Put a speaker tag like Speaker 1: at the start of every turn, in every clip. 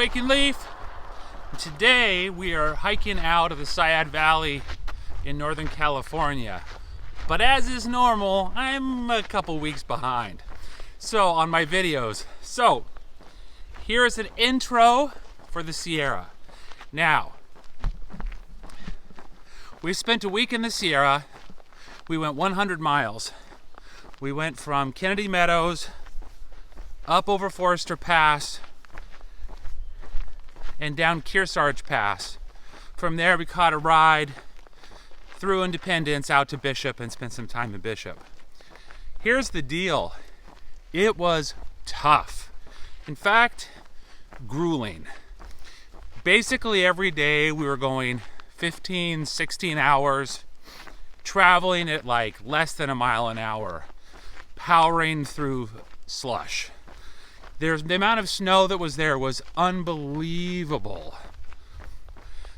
Speaker 1: Awakened Leaf. Today we are hiking out of the Owens Valley in Northern California. But as is normal, I'm a couple weeks behind. So on my videos. So here's an intro for the Sierra. Now, we spent a week in the Sierra. We went 100 miles. We went from Kennedy Meadows up over Forester Pass and down Kearsarge Pass. From there we caught a ride through Independence out to Bishop and spent some time in Bishop. Here's the deal. It was tough. In fact, grueling. Basically every day we were going 15, 16 hours, traveling at like less than a mile an hour, powering through slush. The amount of snow that was there was unbelievable.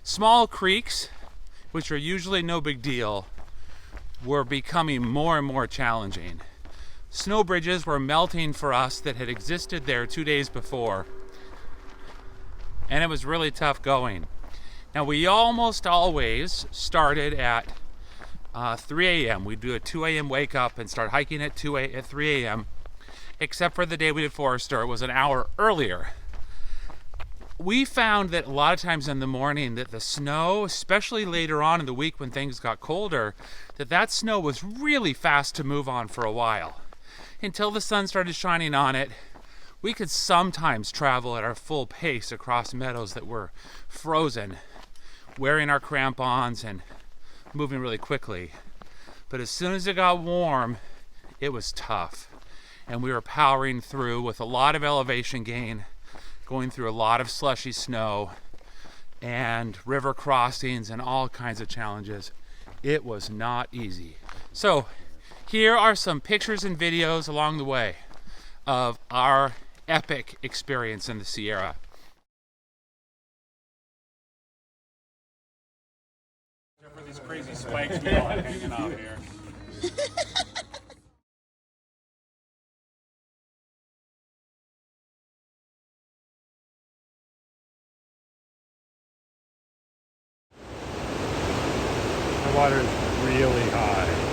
Speaker 1: Small creeks, which are usually no big deal, were becoming more and more challenging. Snow bridges were melting for us that had existed there 2 days before, and it was really tough going. Now we almost always started at 3 a.m. We'd do a 2 a.m. wake up and start hiking at 3 a.m. Except for the day we did Forester, it was an hour earlier. We found that a lot of times in the morning that the snow, especially later on in the week when things got colder, that snow was really fast to move on for a while. Until the sun started shining on it, we could sometimes travel at our full pace across meadows that were frozen, wearing our crampons and moving really quickly. But as soon as it got warm, it was tough. And we were powering through with a lot of elevation gain, going through a lot of slushy snow and river crossings and all kinds of challenges. It was not easy. So here are some pictures and videos along the way of our epic experience in the Sierra. For these crazy spikes we all had hanging out here.
Speaker 2: The water is really high.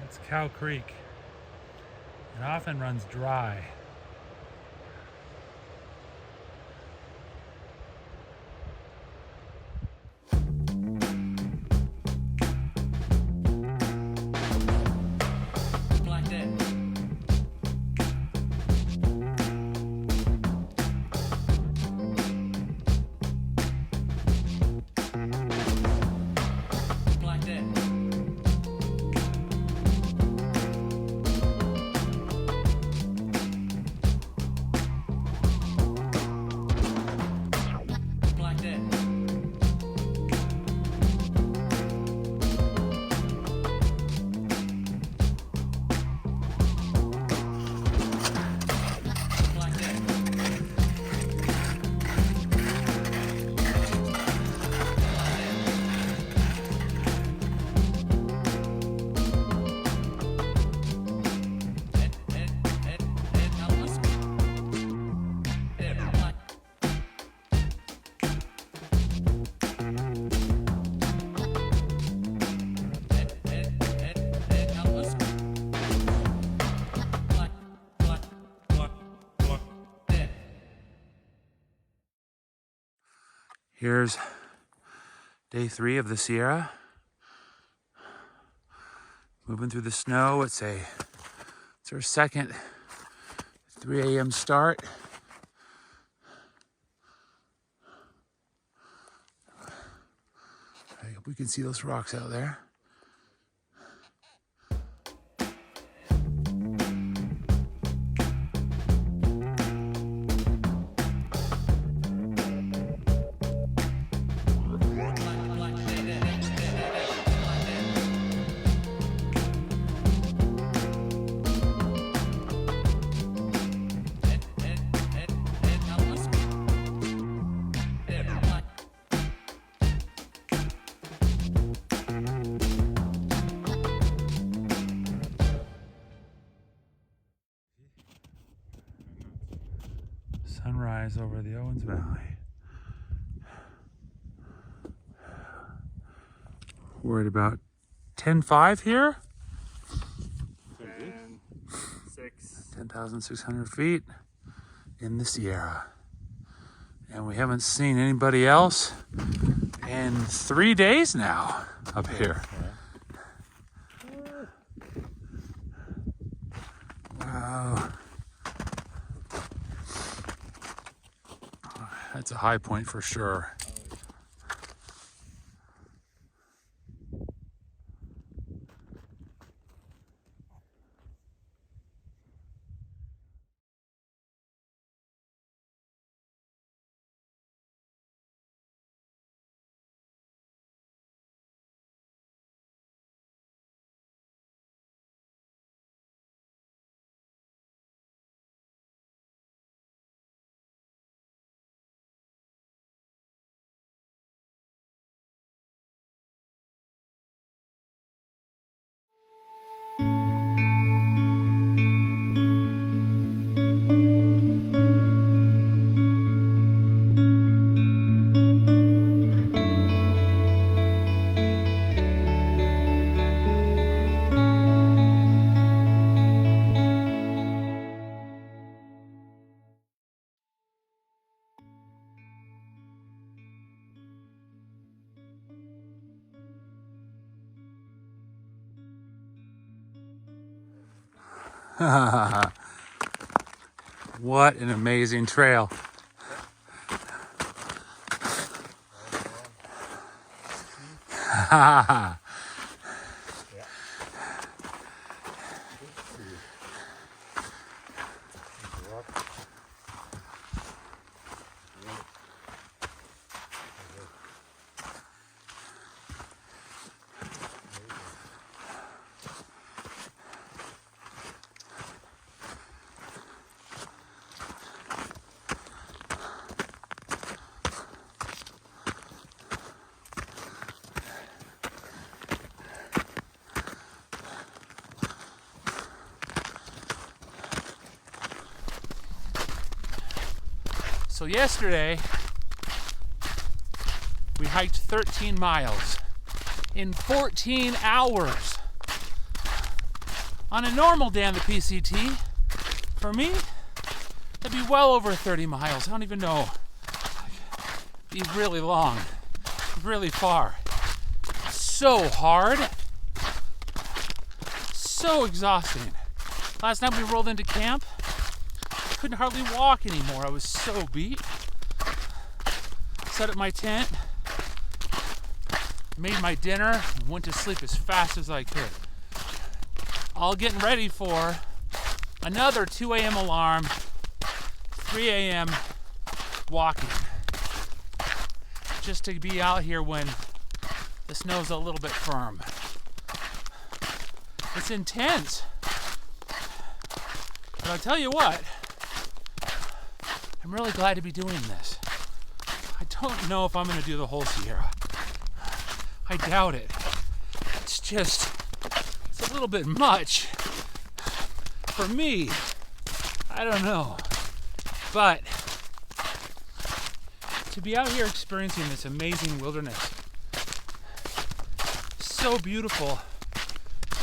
Speaker 2: It's Cow Creek. It often runs dry. Here's day 3 of the Sierra. Moving through the snow. It's our second 3 a.m. start. I hope we can see those rocks out there. Sunrise over the Owens Valley. We're at about 10,500 here. 10,600 feet in the Sierra. And we haven't seen anybody else in 3 days now up here. Wow. That's a high point for sure. What an amazing trail. So yesterday, we hiked 13 miles in 14 hours. On a normal day on the PCT, for me, that'd be well over 30 miles. I don't even know. It'd be really long, really far. So hard, so exhausting. Last night we rolled into camp. Couldn't hardly walk anymore. I was so beat. Set up my tent, made my dinner, and went to sleep as fast as I could. All getting ready for another 2 a.m. alarm, 3 a.m. walking. Just to be out here when the snow's a little bit firm. It's intense. But I'll tell you what, I'm really glad to be doing this. I don't know if I'm going to do the whole Sierra. I doubt it. It's a little bit much for me. I don't know. But to be out here experiencing this amazing wilderness, so beautiful,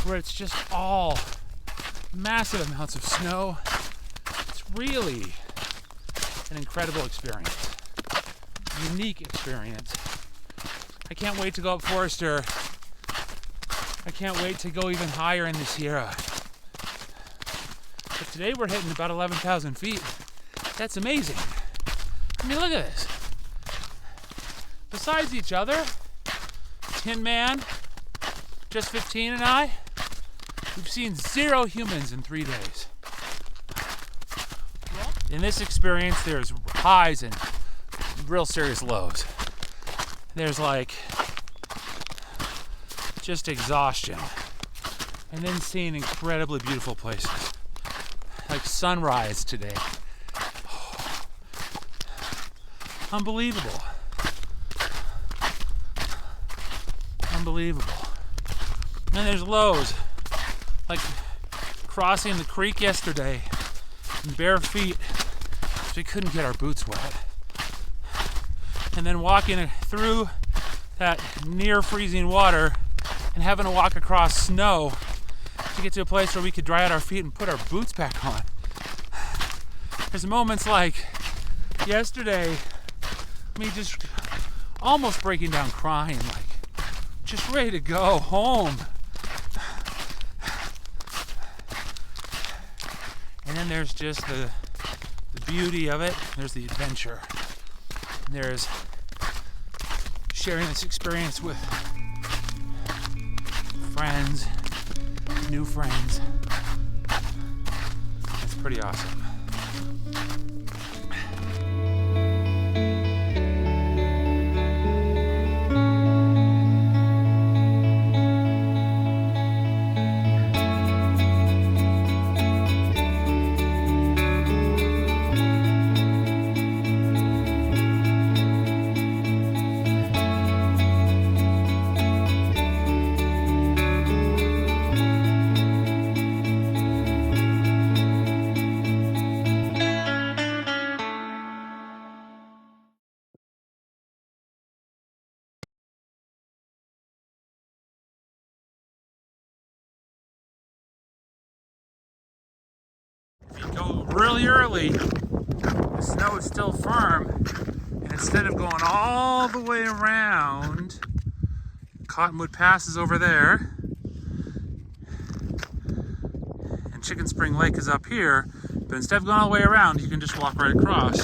Speaker 2: where it's just all massive amounts of snow, it's really an incredible experience, unique experience. I can't wait to go up Forester. I can't wait to go even higher in the Sierra. But today we're hitting about 11,000 feet. That's amazing. I mean, look at this. Besides each other, Tin Man, Just 15 and I, we've seen 0 humans in 3 days. In this experience, there's highs and real serious lows. There's like just exhaustion, and then seeing incredibly beautiful places like sunrise today. Oh, unbelievable. Unbelievable. And there's lows, like crossing the creek yesterday in bare feet, so we couldn't get our boots wet. And then walking through that near freezing water and having to walk across snow to get to a place where we could dry out our feet and put our boots back on. There's moments like yesterday, me just almost breaking down crying, like just ready to go home. And then there's just the beauty of it. There's the adventure. And there's sharing this experience with friends, new friends. It's pretty awesome. Go really early, the snow is still firm, and instead of going all the way around, Cottonwood Pass is over there, and Chicken Spring Lake is up here, but instead of going all the way around, you can just walk right across.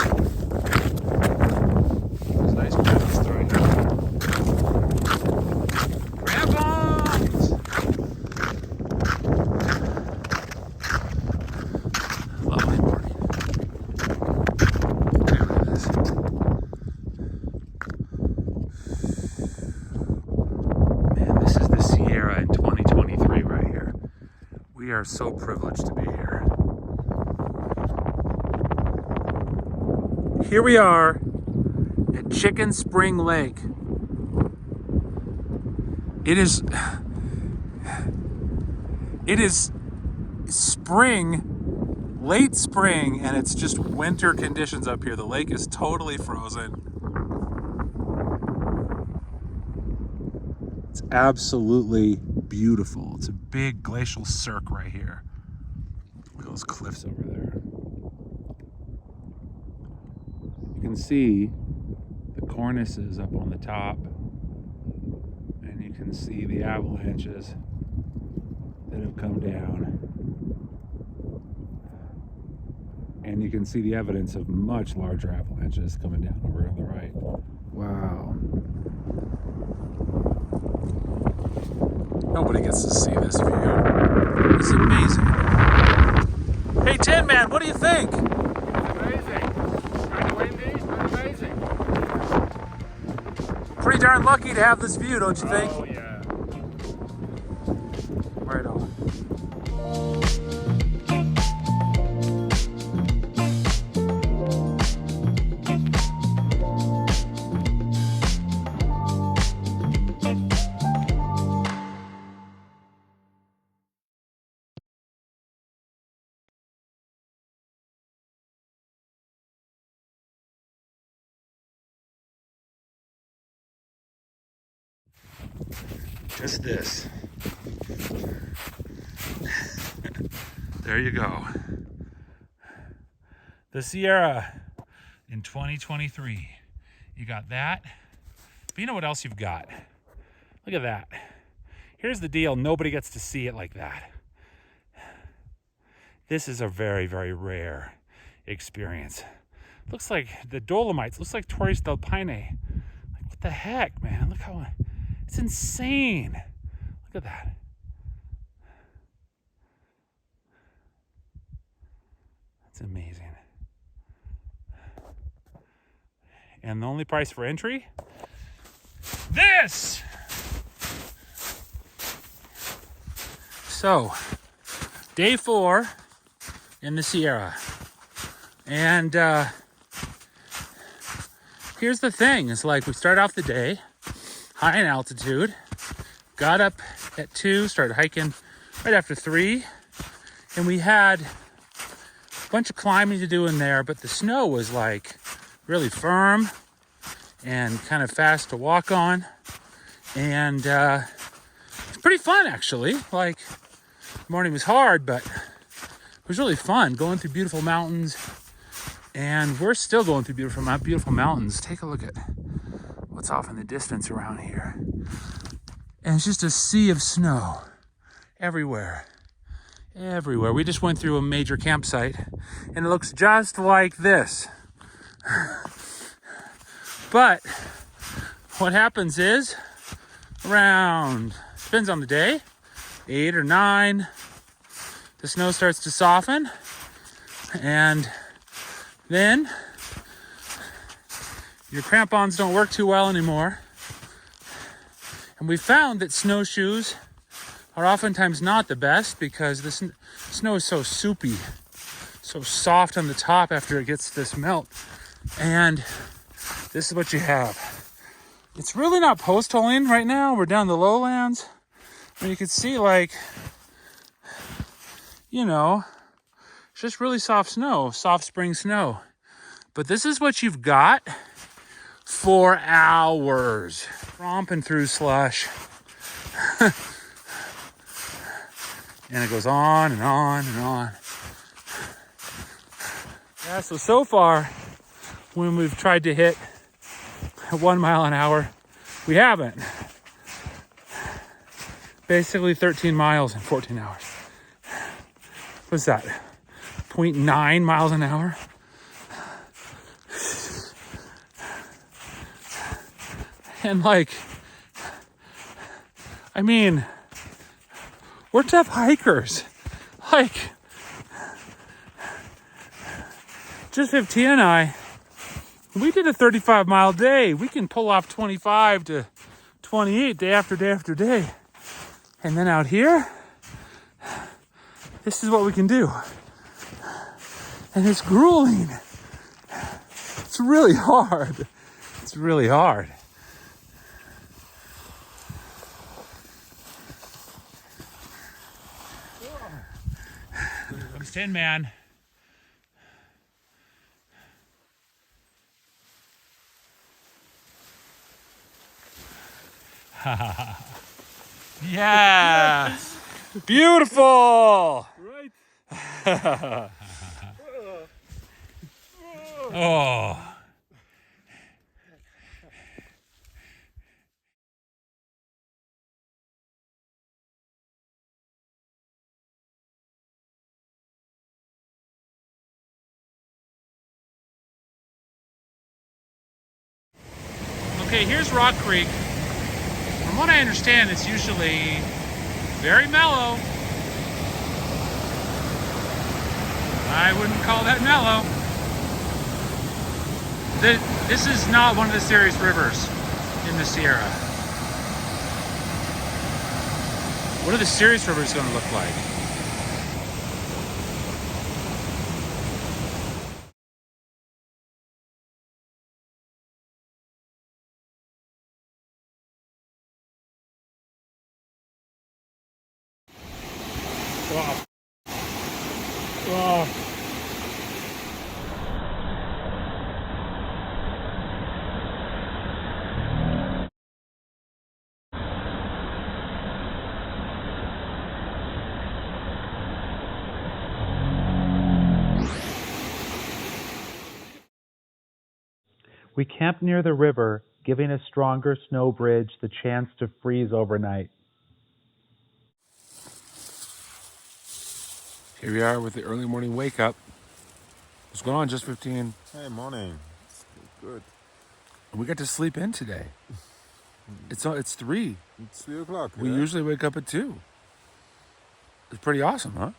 Speaker 2: There's nice grass right here. Crampons! Lovely morning. Look at this. Man, this is the Sierra in 2023 right here. We are so privileged to be here. Here we are at Chicken Spring Lake. It is spring, late spring, and it's just winter conditions up here. The lake is totally frozen. It's absolutely beautiful. It's a big glacial cirque right here. Look at those cliffs over there. You can see the cornices up on the top, and you can see the avalanches that have come down. And you can see the evidence of much larger avalanches coming down over on the right. Wow. Nobody gets to see this view. It's amazing. Hey, Tin Man, what do you think?
Speaker 3: Amazing. Kind of windy, but amazing.
Speaker 2: Pretty darn lucky to have this view, don't you think?
Speaker 3: Oh, yeah.
Speaker 2: Right on. Just this. There you go. The Sierra in 2023. You got that. But you know what else you've got? Look at that. Here's the deal. Nobody gets to see it like that. This is a very, very rare experience. Looks like the Dolomites. Looks like Torres del Paine. Like, what the heck, man? Look how... It's insane. Look at that. That's amazing. And the only price for entry? This! So, day 4 in the Sierra. And here's the thing. It's like we start off the day high in altitude, got up at 2, started hiking right after 3, and we had a bunch of climbing to do in there, but the snow was like really firm and kind of fast to walk on. And it's pretty fun, actually. Like, the morning was hard, but it was really fun going through beautiful mountains. And we're still going through beautiful mountains. Take a look at what's off in the distance around here. And it's just a sea of snow everywhere. Everywhere. We just went through a major campsite and it looks just like this. But what happens is around, depends on the day, 8 or 9, the snow starts to soften, and then your crampons don't work too well anymore. And we found that snowshoes are oftentimes not the best because the snow is so soupy, so soft on the top after it gets this melt. And this is what you have. It's really not post holing right now. We're down the lowlands. And you can see, like, you know, it's just really soft snow, soft spring snow. But this is what you've got for hours. Romping through slush. And it goes on and on and on. Yeah, so far, when we've tried to hit 1 mile an hour, we haven't. Basically 13 miles in 14 hours. What's that? 0.9 miles an hour? And like, I mean, we're tough hikers. Like, just 15 and I, we did a 35-mile day. We can pull off 25 to 28 day after day after day. And then out here, this is what we can do. And it's grueling. It's really hard. It's really hard. I'm Tin Man. Yeah. Yes. Beautiful. Right. Oh. Okay, here's Rock Creek. From what I understand, it's usually very mellow. I wouldn't call that mellow. This is not one of the serious rivers in the Sierra. What are the serious rivers going to look like? Wow. Wow.
Speaker 4: We camped near the river, giving a stronger snow bridge the chance to freeze overnight.
Speaker 3: Here we are with the early morning wake up. What's going on, Just 15?
Speaker 5: Hey, morning. It's good.
Speaker 3: We got to sleep in today. It's 3.
Speaker 5: It's 3 o'clock.
Speaker 3: We usually wake up at 2. It's pretty awesome, huh?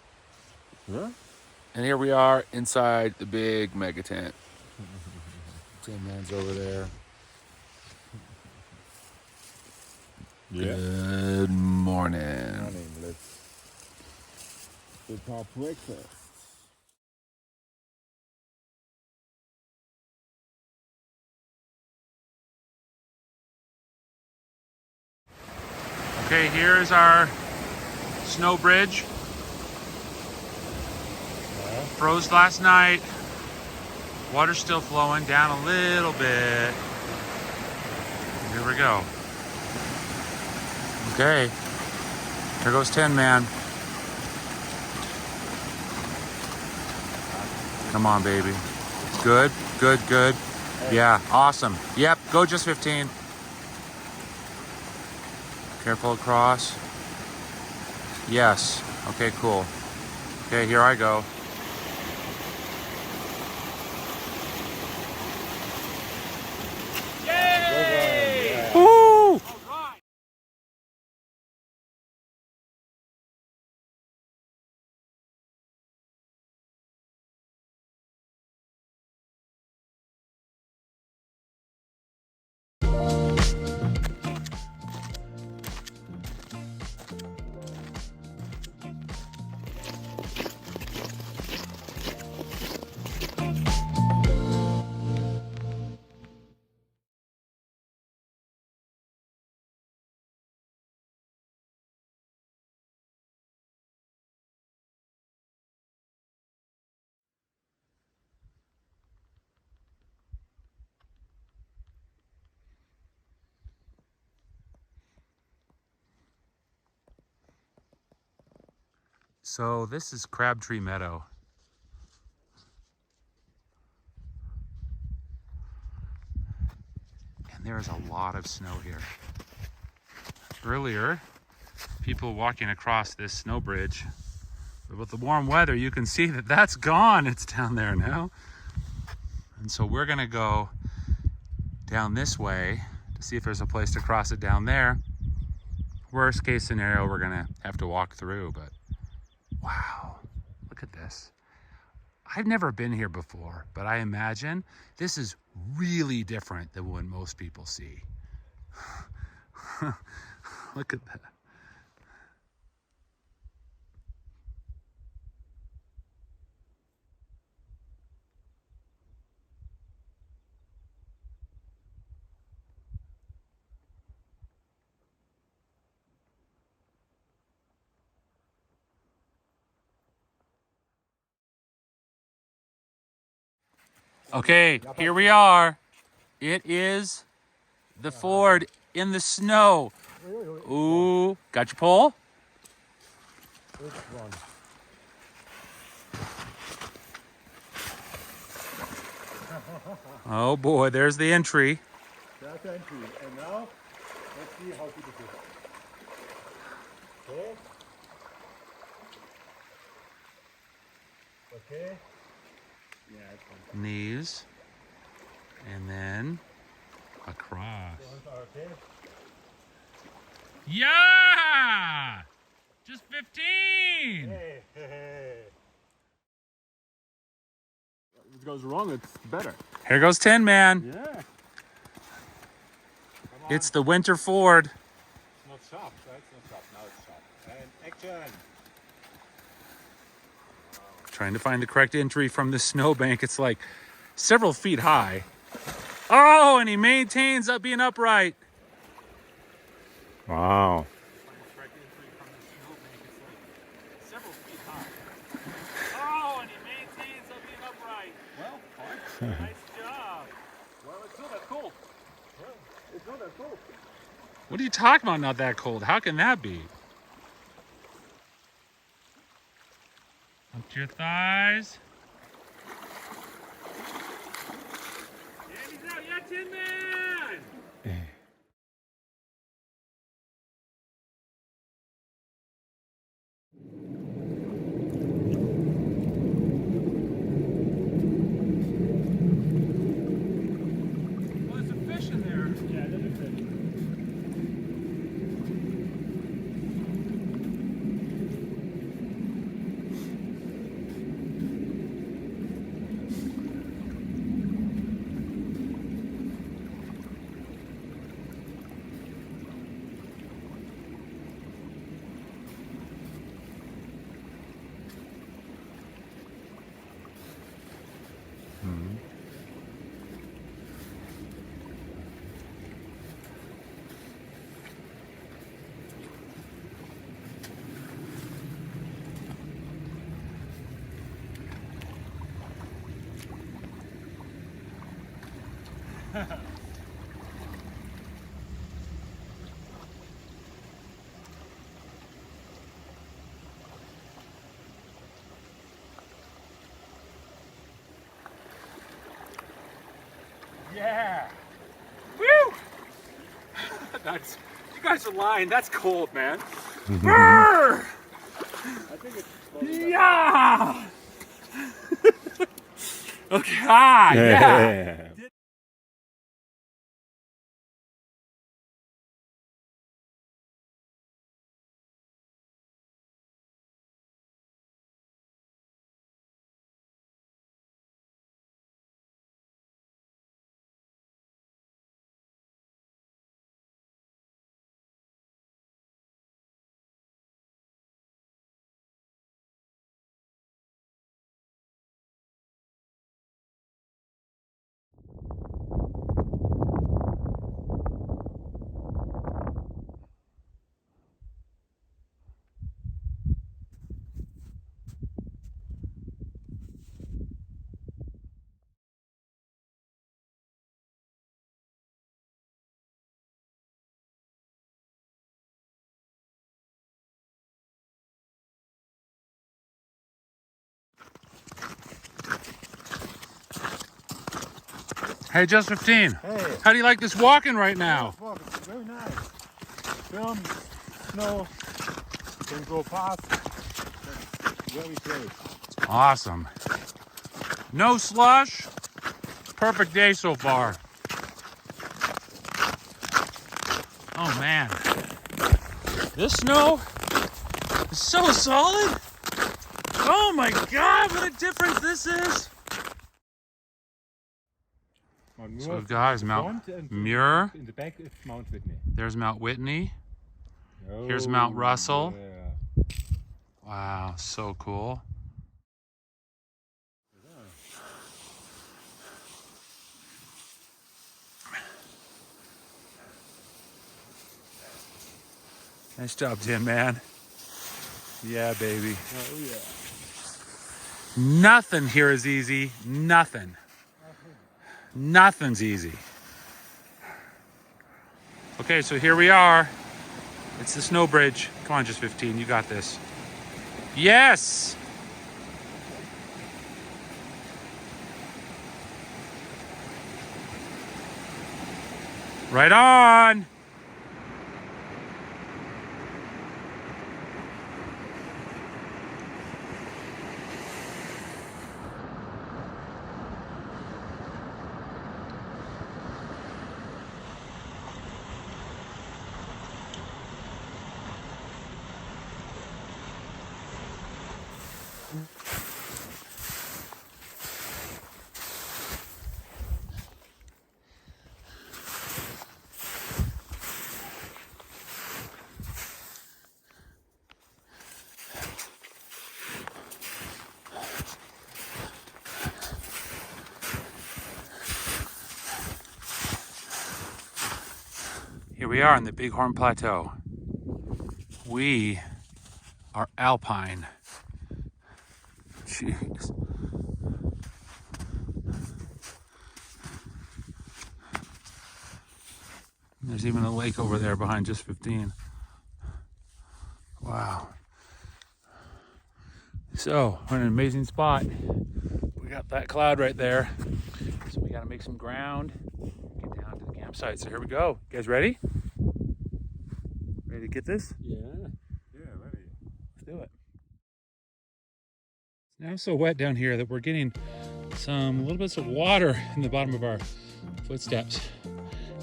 Speaker 5: Yeah.
Speaker 3: And here we are inside the big mega tent. Tin Man's over there.
Speaker 5: Yeah.
Speaker 3: Good morning.
Speaker 5: Morning. Let's prepare breakfast.
Speaker 2: Okay, here's our snow bridge.
Speaker 1: Froze last night. Water's still flowing down a little bit. Here we go. Okay. Here goes 10 man. Come on, baby. Good, good, good. Yeah, awesome. Yep, go just 15. Careful across. Yes. Okay, cool. Okay, here I go.
Speaker 2: Yay!
Speaker 1: Woo! So this is Crabtree Meadow. And there is a lot of snow here. Earlier, people walking across this snow bridge, but with the warm weather, you can see that that's gone. It's down there now. And so we're gonna go down this way to see if there's a place to cross it down there. Worst case scenario, we're gonna have to walk through, but wow, look at this. I've never been here before, but I imagine this is really different than what most people see. Look at that. Okay, here we are. It is the ford in the snow. Ooh, got your pole? Oh boy, there's the entry.
Speaker 5: That's entry. And now, let's see how to do it. Okay. Okay. Yeah, it's fine.
Speaker 1: Knees. And then across.
Speaker 5: Okay.
Speaker 1: Yeah! Just 15!
Speaker 5: Hey, hey, hey. If it goes wrong, it's better.
Speaker 1: Here goes 10 man.
Speaker 5: Yeah.
Speaker 1: It's the winter ford.
Speaker 5: It's not sharp, right? It's not sharp. Now it's sharp. And action.
Speaker 1: Trying to find the correct entry from the snowbank. It's like several feet high. Oh, and he maintains up being upright.
Speaker 5: Wow.
Speaker 1: Oh, and he maintains up being upright.
Speaker 2: Well,
Speaker 1: Nice job.
Speaker 2: well, it's not that cold.
Speaker 5: It's not that cold.
Speaker 1: What are you talking about? Not that cold? How can that be? Up to your thighs. And he's out. Yeah, 10 man. Well, there's a fish in there.
Speaker 2: Yeah, it doesn't fit.
Speaker 1: That's, you guys are lying. That's cold, man. Brr!
Speaker 5: I think it's
Speaker 1: Yeah! Okay, yeah. Hey, Just 15.
Speaker 5: Hey.
Speaker 1: How do you like this walking right now?
Speaker 5: Wow, it's very nice. Film, snow, can go fast. That's very great.
Speaker 1: Awesome. No slush. Perfect day so far. Oh man. This snow is so solid. Oh my God, what a difference this is. So guys, Mount Muir.
Speaker 5: In the back is Mount Whitney.
Speaker 1: There's Mount Whitney.
Speaker 5: Oh,
Speaker 1: Here's Mount Russell.
Speaker 5: Yeah.
Speaker 1: Wow, so cool. Nice job, Tim, man. Yeah, baby.
Speaker 5: Oh yeah.
Speaker 1: Nothing here is easy. Nothing. Nothing's easy. Okay, so here we are. It's the snow bridge. Come on, Just 15, you got this. Yes! Right on! Here we are on the Bighorn Plateau. We are alpine. Jeez. There's even a lake over there behind Just 15. Wow. So, we're in an amazing spot. We got that cloud right there. So we gotta make some ground, get down to the campsite. So here we go. You guys ready? Ready to get this?
Speaker 5: Yeah. Yeah, ready.
Speaker 1: Let's do it. It's now so wet down here that we're getting some little bits of water in the bottom of our footsteps.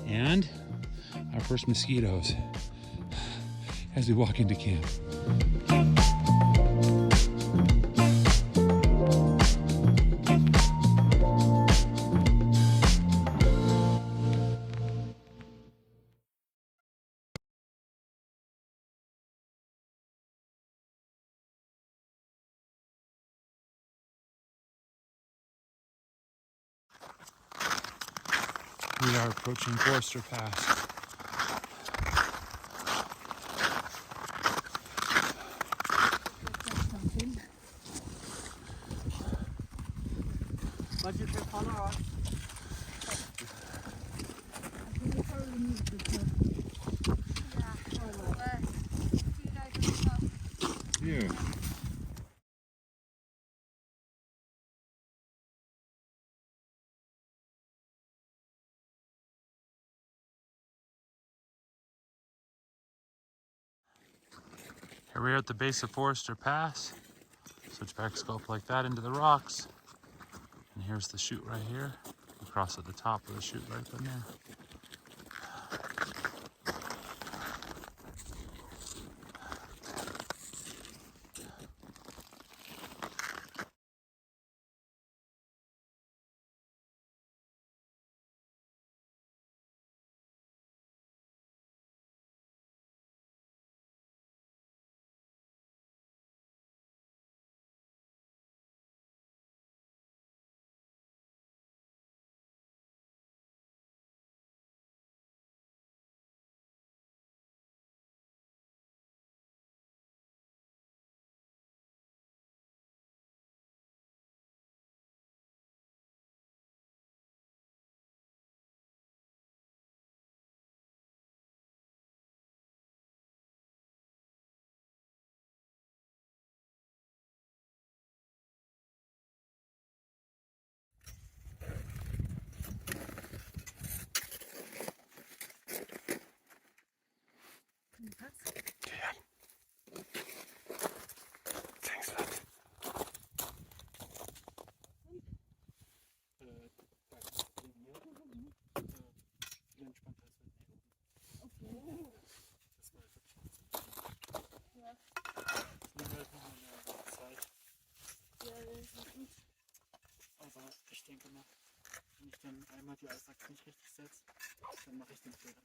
Speaker 1: And our first mosquitoes as we walk into camp. We are approaching Forster Pass.
Speaker 5: But you can follow us. Yeah.
Speaker 2: Here we are at the base of Forester Pass. Switchback scope like that into the rocks. And here's the chute right here. We cross at the top of the chute right in there.
Speaker 5: Aber ich denke mal, wenn ich dann einmal die Eisachse nicht richtig setze, dann mache ich den Fehler.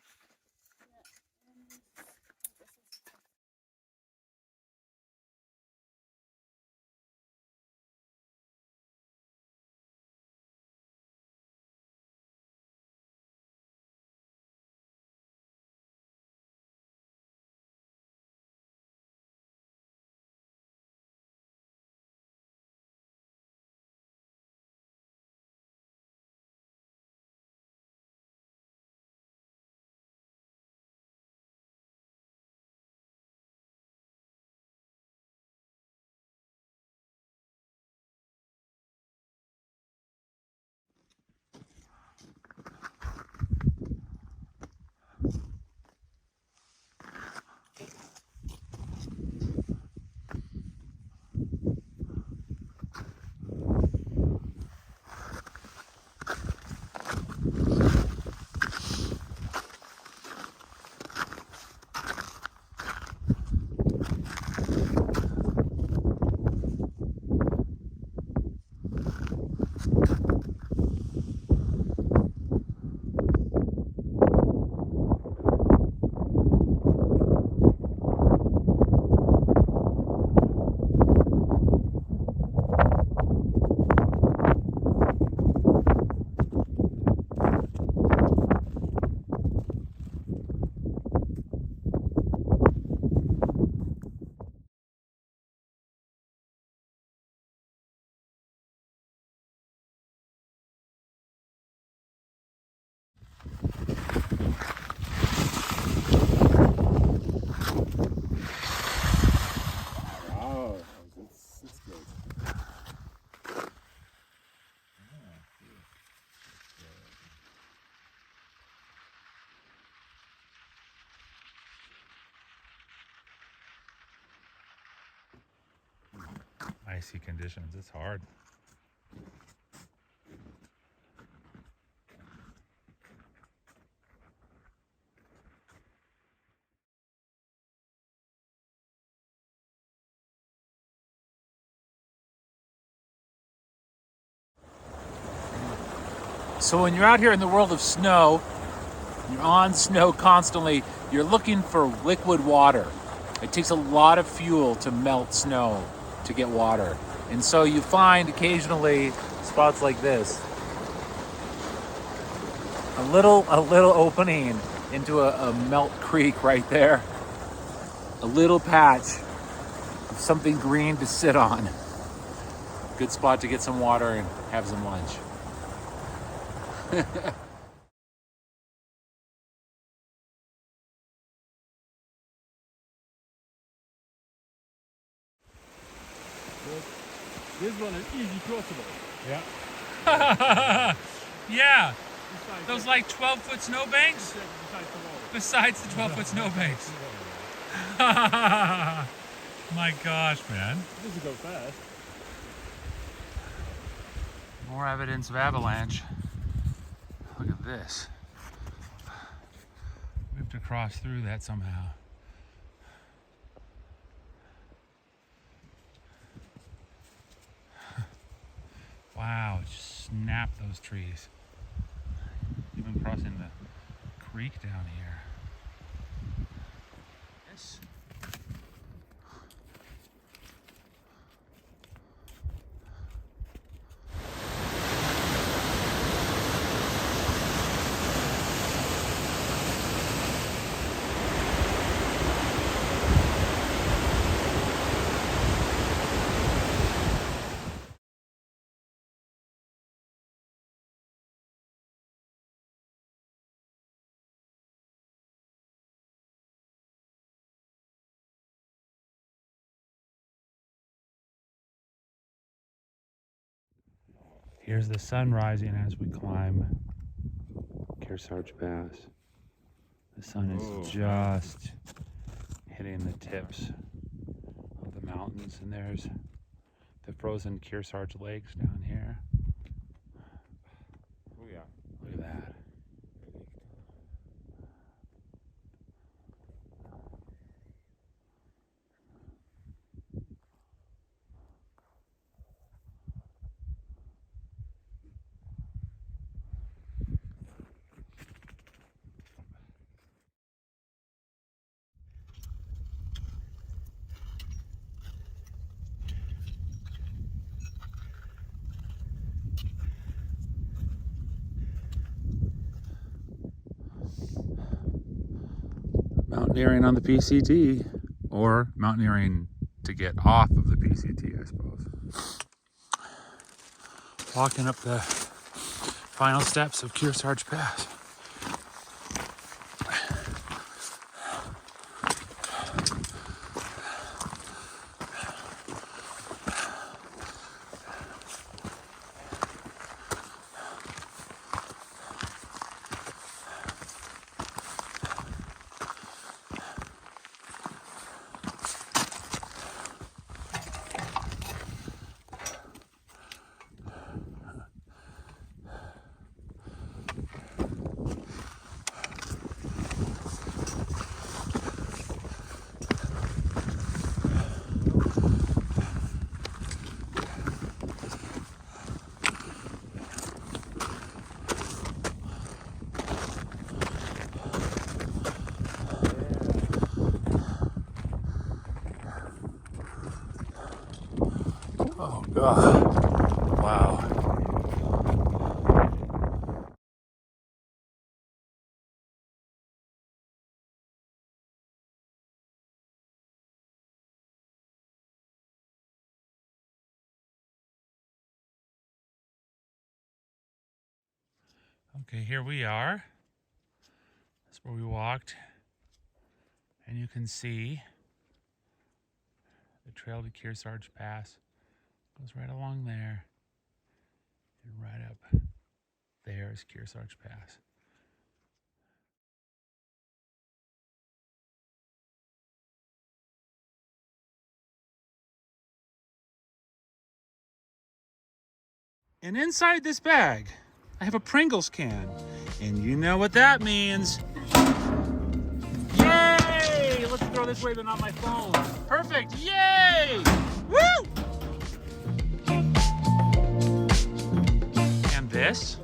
Speaker 2: Icy conditions, it's hard. So when you're out here in the world of snow, you're on snow constantly, you're looking for liquid water. It takes a lot of fuel to melt snow to get water. And so you find occasionally spots like this. A little opening into a melt creek right there. A little patch of something green to sit on. Good spot to get some water and have some lunch.
Speaker 5: This one is easy crossable.
Speaker 2: Yeah. Yeah. Those like 12-foot snowbanks?
Speaker 5: Besides the wall.
Speaker 2: Besides the 12-foot snowbanks. My gosh, man.
Speaker 5: It doesn't go fast.
Speaker 2: More evidence of avalanche. Look at this. We have to cross through that somehow. Wow, it just snapped those trees. Even crossing the creek down here. Yes. Here's the sun rising as we climb Kearsarge Pass. The sun is just hitting the tips of the mountains, and there's the frozen Kearsarge lakes down here.
Speaker 5: Oh yeah.
Speaker 2: Look at that. Mountaineering on the PCT, or mountaineering to get off of the PCT, I suppose. Walking up the final steps of Kearsarge Pass. Oh God, wow. Okay, here we are. That's where we walked. And you can see the trail to Kearsarge Pass goes right along there. And right up there is Kearsarge Pass. And inside this bag, I have a Pringles can. And you know what that means. Yay! Let's throw this way, but not my phone. Perfect, yay! Woo! And this.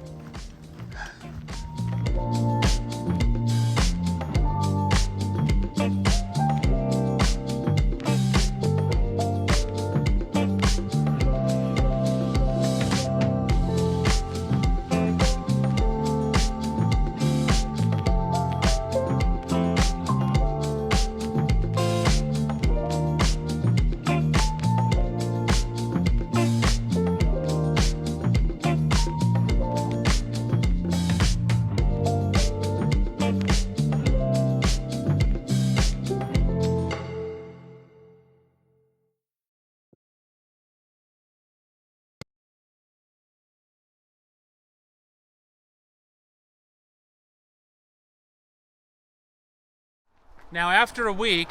Speaker 2: Now, after a week,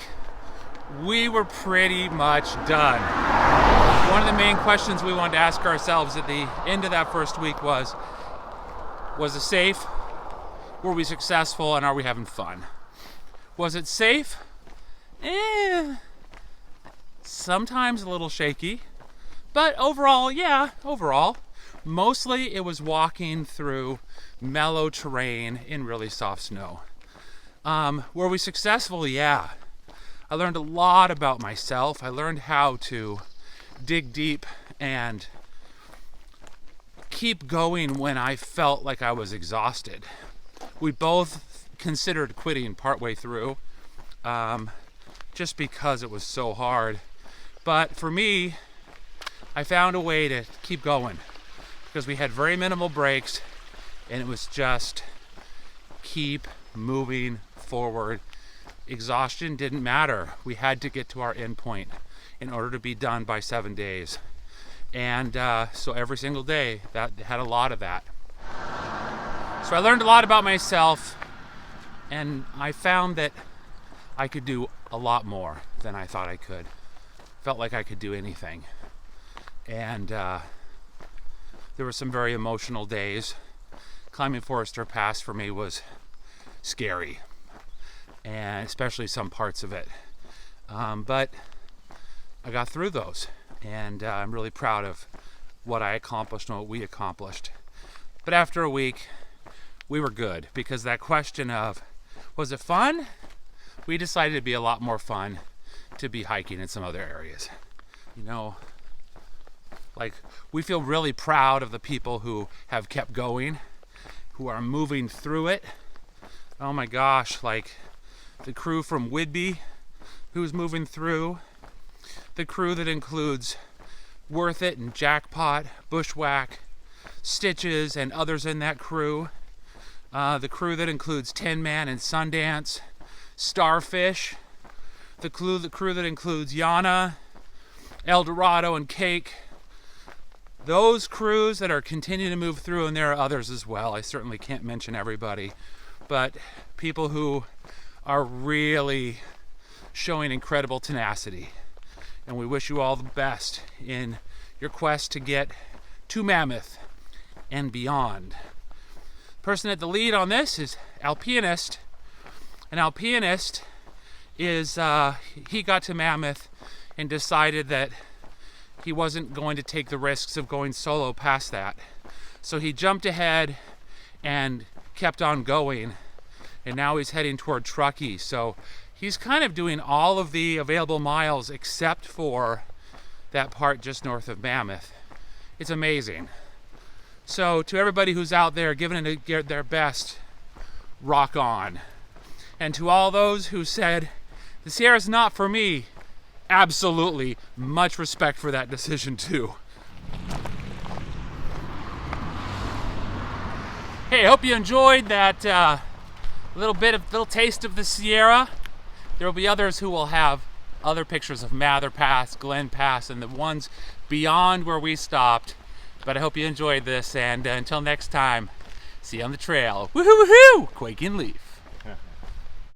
Speaker 1: we were pretty much done. One of the main questions we wanted to ask ourselves at the end of that first week was it safe? Were we successful? And are we having fun? Was it safe? Sometimes a little shaky. But overall, yeah, overall. Mostly it was walking through mellow terrain in really soft snow. Were we successful? Yeah. I learned a lot about myself. I learned how to dig deep and keep going when I felt like I was exhausted. We both considered quitting partway through, just because it was so hard. But for me, I found a way to keep going because we had very minimal breaks, and it was just keep moving forward. Exhaustion didn't matter. We had to get to our end point in order to be done by 7 days. And so every single day, that had a lot of that. So I learned a lot about myself, and I found that I could do a lot more than I thought I could. Felt like I could do anything. And there were some very emotional days. Climbing Forester Pass for me was scary, and especially some parts of it. But I got through those, and I'm really proud of what I accomplished and what we accomplished. But after a week, we were good, because that question of, was it fun? We decided it'd be a lot more fun to be hiking in some other areas. You know, like, we feel really proud of the people who have kept going, who are moving through it. Oh my gosh, like the crew from Whidbey who's moving through, the crew that includes Worth It and Jackpot, Bushwhack, Stitches, and others in that crew, the crew that includes Tin Man and Sundance, Starfish, the crew that includes Yana, El Dorado, and Cake. Those crews that are continuing to move through, and there are others as well. I certainly can't mention everybody, but people who are really showing incredible tenacity. And we wish you all the best in your quest to get to Mammoth and beyond. The person at the lead on this is Alpinist. An Alpinist is, he got to Mammoth and decided that he wasn't going to take the risks of going solo past that. So he jumped ahead and kept on going, and now he's heading toward Truckee. So he's kind of doing all of the available miles except for that part just north of Mammoth. It's amazing. So to everybody who's out there giving it their best, rock on. And to all those who said, the Sierra's not for me, absolutely, much respect for that decision too. Hey, I hope you enjoyed that little taste of the Sierra. There will be others who will have other pictures of Mather Pass, Glen Pass, and the ones beyond where we stopped. But I hope you enjoyed this, and until next time, see you on the trail. Woohoo, woohoo! Quake and Leaf.